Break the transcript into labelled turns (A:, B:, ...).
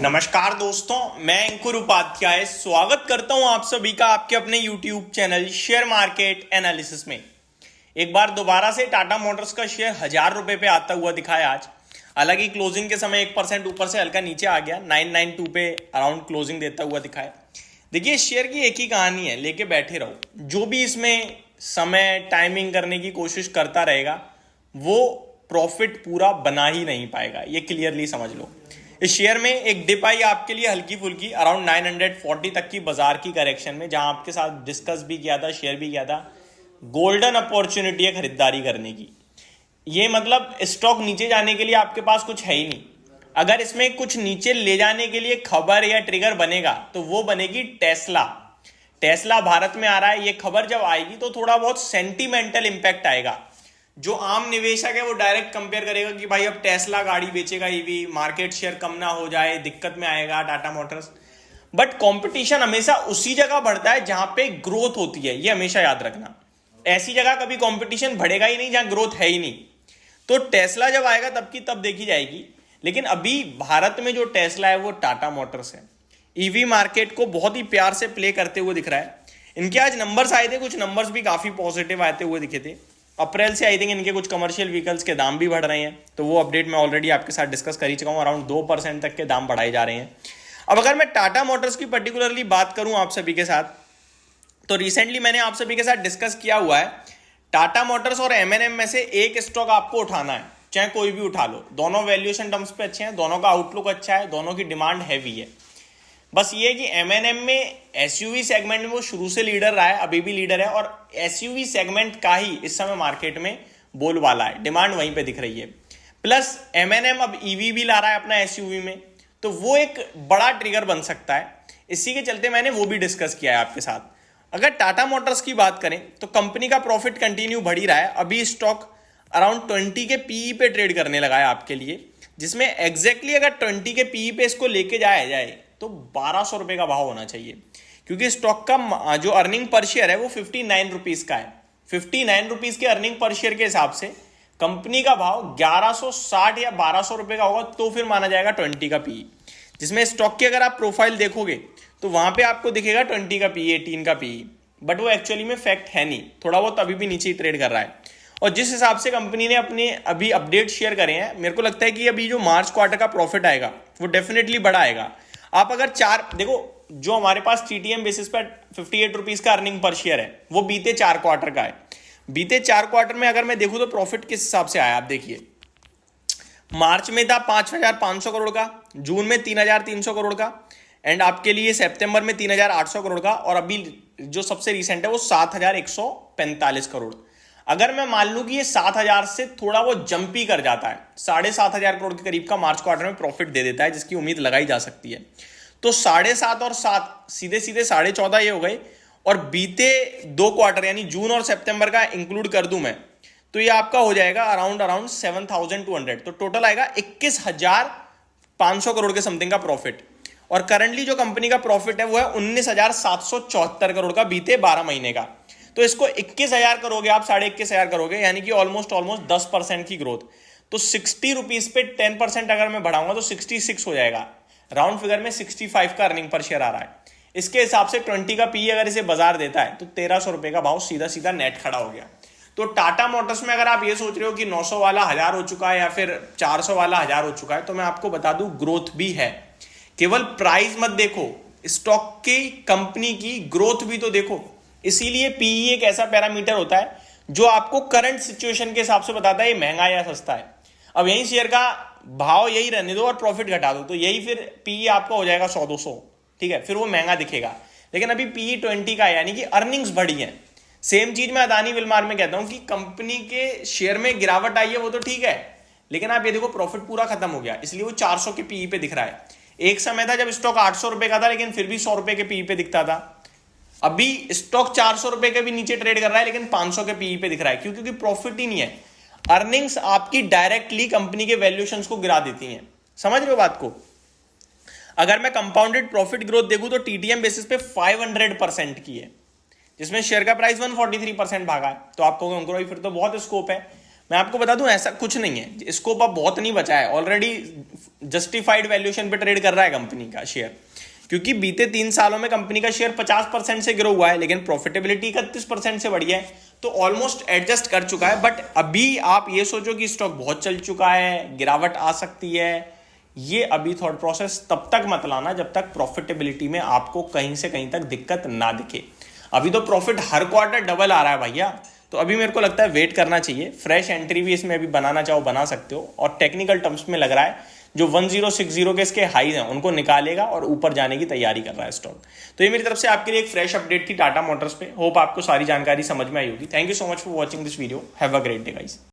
A: नमस्कार दोस्तों, मैं अंकुर उपाध्याय स्वागत करता हूं आप सभी का आपके अपने YouTube channel share market analysis में। एक बार दोबारा से टाटा मोटर्स का शेयर 1000 रुपए पे आता हुआ दिखाया आज। हालांकि क्लोजिंग के समय 1% ऊपर से हल्का नीचे आ गया, 992 पे अराउंड क्लोजिंग देता हुआ दिखाया। देखिए, शेयर की एक ही कहानी है, लेके बैठे रहो। जो भी इसमें समय टाइमिंग करने की कोशिश करता रहेगा वो प्रॉफिट पूरा बना ही नहीं पाएगा, ये क्लियरली समझ लो। इस शेयर में एक डिप आई आपके लिए हल्की फुल्की अराउंड 940 तक की बाजार की करेक्शन में, जहां आपके साथ डिस्कस भी किया था, शेयर भी किया था। गोल्डन अपॉर्चुनिटी है खरीदारी करने की। ये मतलब स्टॉक नीचे जाने के लिए आपके पास कुछ है ही नहीं। अगर इसमें कुछ नीचे ले जाने के लिए खबर या ट्रिगर बनेगा तो वो बनेगी टेस्ला। टेस्ला भारत में आ रहा है, ये खबर जब आएगी तो थोड़ा बहुत सेंटिमेंटल इंपैक्ट आएगा। जो आम निवेशक है वो डायरेक्ट कंपेयर करेगा कि भाई अब टेस्ला गाड़ी बेचेगा, ईवी मार्केट शेयर कम ना हो जाए, दिक्कत में आएगा टाटा मोटर्स। बट कंपटीशन हमेशा उसी जगह बढ़ता है जहां पे ग्रोथ होती है, ये हमेशा याद रखना। ऐसी जगह कभी कंपटीशन बढ़ेगा ही नहीं जहां ग्रोथ है ही नहीं। तो टेस्ला जब आएगा तब की तब देखी जाएगी। लेकिन अभी भारत में जो टेस्ला है वो टाटा मोटर्स है। ईवी मार्केट को बहुत ही प्यार से प्ले करते हुए दिख रहा है। इनके आज नंबर्स आए थे, कुछ नंबर्स भी काफी पॉजिटिव आते हुए दिखे थे। अप्रैल से आई थिंक इनके कुछ कमर्शियल व्हीकल्स के दाम भी बढ़ रहे हैं, तो वो अपडेट मैं ऑलरेडी आपके साथ डिस्कस कर ही चुका हूँ। अराउंड 2% तक के दाम बढ़ाए जा रहे हैं। अब अगर मैं टाटा मोटर्स की पर्टिकुलरली बात करूं आप सभी के साथ, तो रिसेंटली मैंने आप सभी के साथ डिस्कस किया हुआ है, टाटा मोटर्स और एमएनएम में से एक स्टॉक आपको उठाना है, चाहे कोई भी उठा लो। दोनों वैल्यूएशन टर्म्स पे अच्छे हैं, दोनों का आउटलुक अच्छा है, दोनों की डिमांड हैवी है। बस ये कि एमएनएम में एसयूवी सेगमेंट में वो शुरू से लीडर रहा है, अभी भी लीडर है, और एसयूवी सेगमेंट का ही इस समय मार्केट में बोलबाला है, डिमांड वहीं पे दिख रही है। प्लस एमएनएम अब ईवी भी ला रहा है अपना एसयूवी में, तो वो एक बड़ा ट्रिगर बन सकता है। इसी के चलते मैंने वो भी डिस्कस किया है आपके साथ। अगर टाटा मोटर्स की बात करें तो कंपनी का प्रॉफिट कंटिन्यू बढ़ ही रहा है। अभी स्टॉक अराउंड 20 के पीई पे ट्रेड करने लगा है आपके लिए, जिसमें एग्जैक्टली अगर 20 के पीई पे इसको लेके जाया जाए तो 1200 रुपए का भाव होना चाहिए, क्योंकि स्टॉक का जो अर्निंग पर शेयर है वो 59 रुपीज का है। 59 रुपीज के अर्निंग पर शेयर के हिसाब से कंपनी का भाव 1160 या 1200 रुपए का होगा, तो फिर माना जाएगा 20 का पीई। जिसमें स्टॉक की अगर आप प्रोफाइल देखोगे तो वहां पे आपको दिखेगा 20 का पीई, 18 का पीई, बट वो एक्चुअली में फैक्ट है नहीं, थोड़ा बहुत अभी भी नीचे ही ट्रेड कर रहा है। और जिस हिसाब से कंपनी ने अपने अभी अपडेट शेयर करे हैं, मेरे को लगता है कि अभी जो मार्च क्वार्टर का प्रॉफिट आएगा वो डेफिनेटली बड़ा आएगा। आप अगर देखो, जो हमारे पास टीटीएम बेसिस पर 58 रुपीज का अर्निंग पर शेयर है वो बीते 4 क्वार्टर का है। बीते 4 क्वार्टर में अगर मैं देखूं तो प्रॉफिट किस हिसाब से आया, आप देखिए। मार्च में था 5500 करोड़ का, जून में 3300 करोड़ का, एंड आपके लिए सितंबर में 3800 करोड़ का, और अभी जो सबसे रिसेंट है वो 7145 करोड़। अगर मैं मान लूं कि ये 7000 से थोड़ा वो जंपी कर जाता है, 7500 करोड़ के करीब का मार्च क्वार्टर में प्रॉफिट दे देता है, जिसकी उम्मीद लगाई जा सकती है, तो 7.5 और 7 सीधे सीधे 14.5 ये हो गए। और बीते 2 क्वार्टर यानी जून और सितंबर का इंक्लूड कर दूं मैं, तो ये आपका हो जाएगा अराउंड 7200, तो टोटल आएगा 21500 करोड़ के समथिंग का प्रॉफिट। और करंटली जो कंपनी का प्रॉफिट है वो है 19774 करोड़ का बीते 12 महीने का। तो इसको 21000 करोगे आप, 21,500 करोगे, यानी कि ऑलमोस्ट 10% की ग्रोथ। तो 60 रुपीज पे 10% अगर मैं बढ़ाऊंगा तो 66 हो जाएगा। राउंड फिगर में 65 का अर्निंग पर शेयर आ रहा है। इसके हिसाब से 20 का पी अगर इसे बाजार देता है तो 1300 रुपए का भाव सीधा सीधा नेट खड़ा हो गया। तो टाटा मोटर्स में अगर आप ये सोच रहे हो कि 900 वाला 1000 हो चुका है या फिर 400 वाला 1000 हो चुका है, तो मैं आपको बता दूं ग्रोथ भी है। केवल प्राइस मत देखो, स्टॉक की कंपनी की ग्रोथ भी तो देखो। इसीलिए पीई एक ऐसा पैरामीटर होता है जो आपको करंट सिचुएशन के हिसाब से बताता है ये महंगा है या सस्ता है। अब यही शेयर का भाव यही रहने दो और प्रॉफिट घटा दो, तो यही फिर पीई आपका हो जाएगा 100-200, ठीक है, फिर वो महंगा दिखेगा। लेकिन अभी पीई 20 का है, यानी कि अर्निंग्स बढ़ी है। सेम चीज मैं अदानी विलमार में कहता हूं कि कंपनी के शेयर में गिरावट आई है वो तो ठीक है, लेकिन आप ये देखो प्रॉफिट पूरा खत्म हो गया, इसलिए वो 400 के पीई पे दिख रहा है। एक समय था जब स्टॉक 800 रुपए का था लेकिन फिर भी 100 रुपए के पीई पे दिखता था। अभी स्टॉक 400 रुपए के भी नीचे ट्रेड कर रहा है लेकिन 500 के पीई पे दिख रहा है। क्यों? क्योंकि प्रॉफिट ही नहीं है। अर्निंग्स आपकी डायरेक्टली कंपनी के वैल्यूएशंस को गिरा देती हैं। समझ रहे हो बात को? अगर मैं कंपाउंडेड प्रॉफिट ग्रोथ देखूं तो टीटीएम बेसिस पे 500% की है, जिसमें शेयर का प्राइस 143% भागा है। तो आपको फिर तो बहुत स्कोप है। मैं आपको बता दूं ऐसा कुछ नहीं है, स्कोप अब बहुत नहीं बचा है, ऑलरेडी जस्टिफाइड वैल्यूएशन पे ट्रेड कर रहा है कंपनी का शेयर, क्योंकि बीते 3 सालों में कंपनी का शेयर 50% से ग्रो हुआ है, लेकिन प्रॉफिटेबिलिटी 31% से बढ़ी है, तो ऑलमोस्ट एडजस्ट कर चुका है। बट अभी आप ये सोचो कि स्टॉक बहुत चल चुका है, गिरावट आ सकती है, ये अभी थॉट प्रोसेस तब तक मत लाना जब तक प्रॉफिटेबिलिटी में आपको कहीं से कहीं तक दिक्कत ना दिखे। अभी तो प्रॉफिट हर क्वार्टर डबल आ रहा है भैया, तो अभी मेरे को लगता है वेट करना चाहिए। फ्रेश एंट्री भी इसमें अभी बनाना चाहो बना सकते हो, और टेक्निकल टर्म्स में लग रहा है जो 1060 के इसके हाईज हैं उनको निकालेगा और ऊपर जाने की तैयारी कर रहा है स्टॉक। तो ये मेरी तरफ से आपके लिए एक फ्रेश अपडेट थी टाटा मोटर्स पे। होप आपको सारी जानकारी समझ में आई होगी। Thank you so much for watching this video. Have a great day guys.